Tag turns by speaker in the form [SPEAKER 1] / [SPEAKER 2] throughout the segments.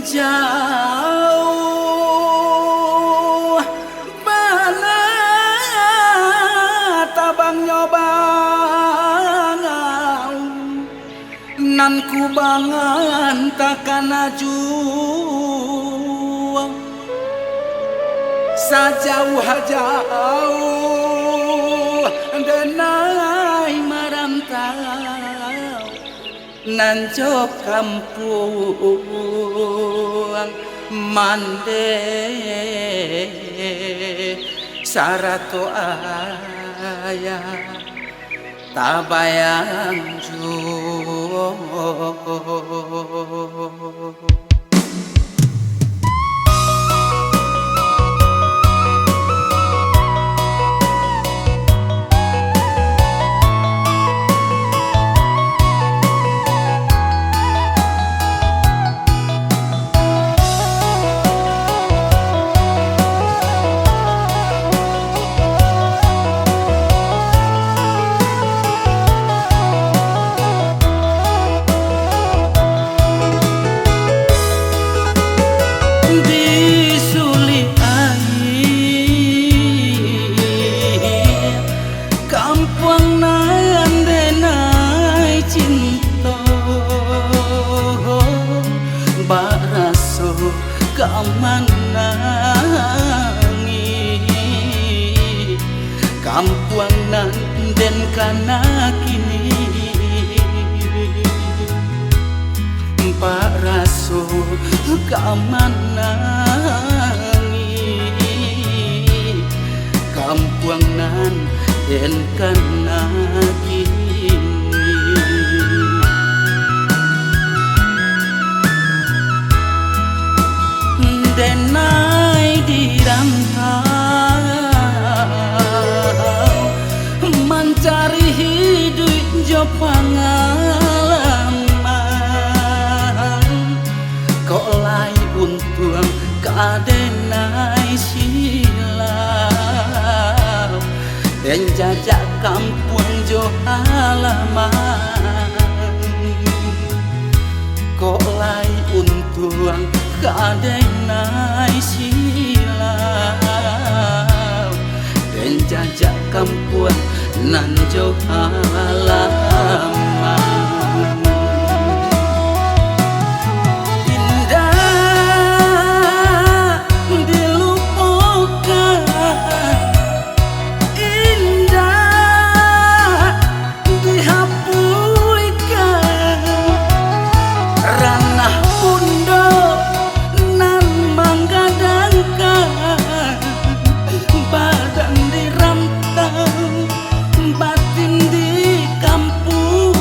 [SPEAKER 1] jauh bana tabang nyobang nan kubangan takkan aju sajauh denai marantau nan jok kampung mande sarato ayah tabayang jo. Kamanangi kampuang nan den kana kini Pak Raso kamanangi kampuang nan den kana kini denai di rantau mencari hidup jo pengalaman kok lai untung kadenai silau dan jajak kampung jo halaman kok lai untung kadenai silau dan jajak kampung nan jauh halaman indah dilupakan indah dihapuskan ranah pundok badan di rantau batin di kampung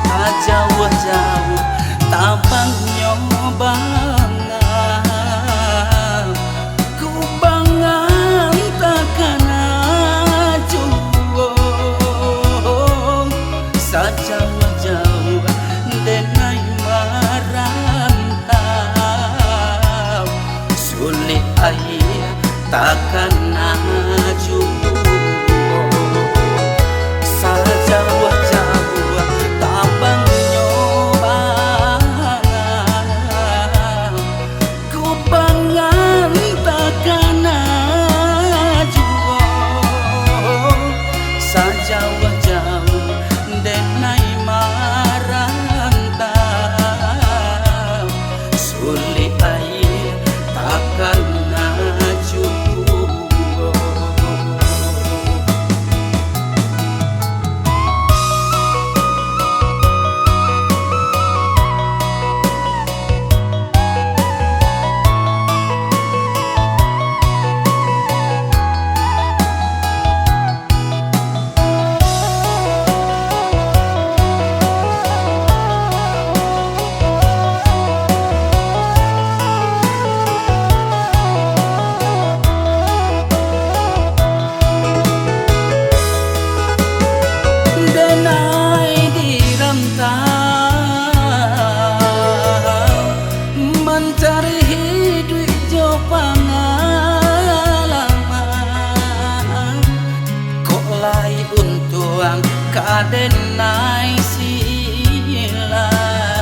[SPEAKER 1] tak jauh-jauh tabang nyobangan kubangan takkan ajuang sajauh-jauh denai marantau sulit ayah takkan aju sajauh-jauh tabang nyobangan kubangan takkan aju sajauh-jauh denai marantau sulit ayah takkan aju. Mencari hidup jo pengalaman kok lai untuang kadenai silau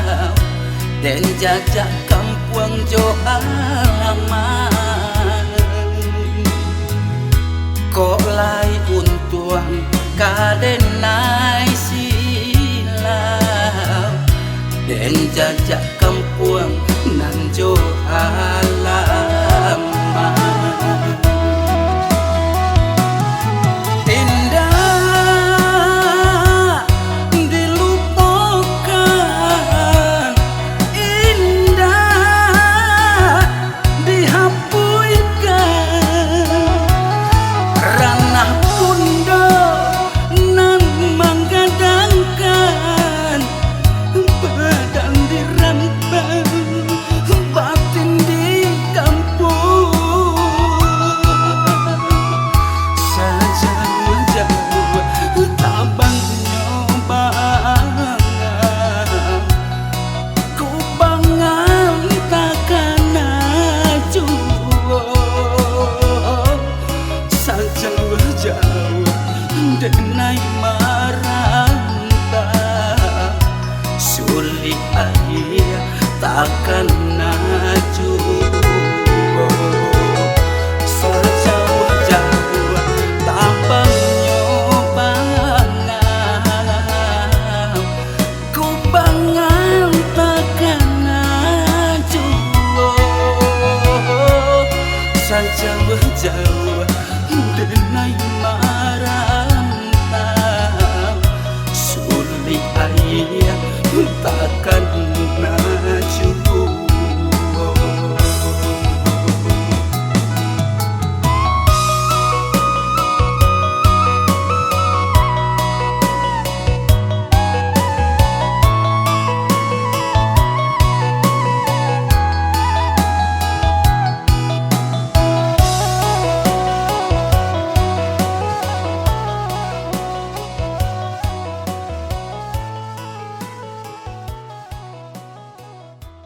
[SPEAKER 1] dan jajak kampung jo halaman. Kok lai untuang kadenai silau dan jajak kampung nan jo halaman. Denai maranta sulit air takkan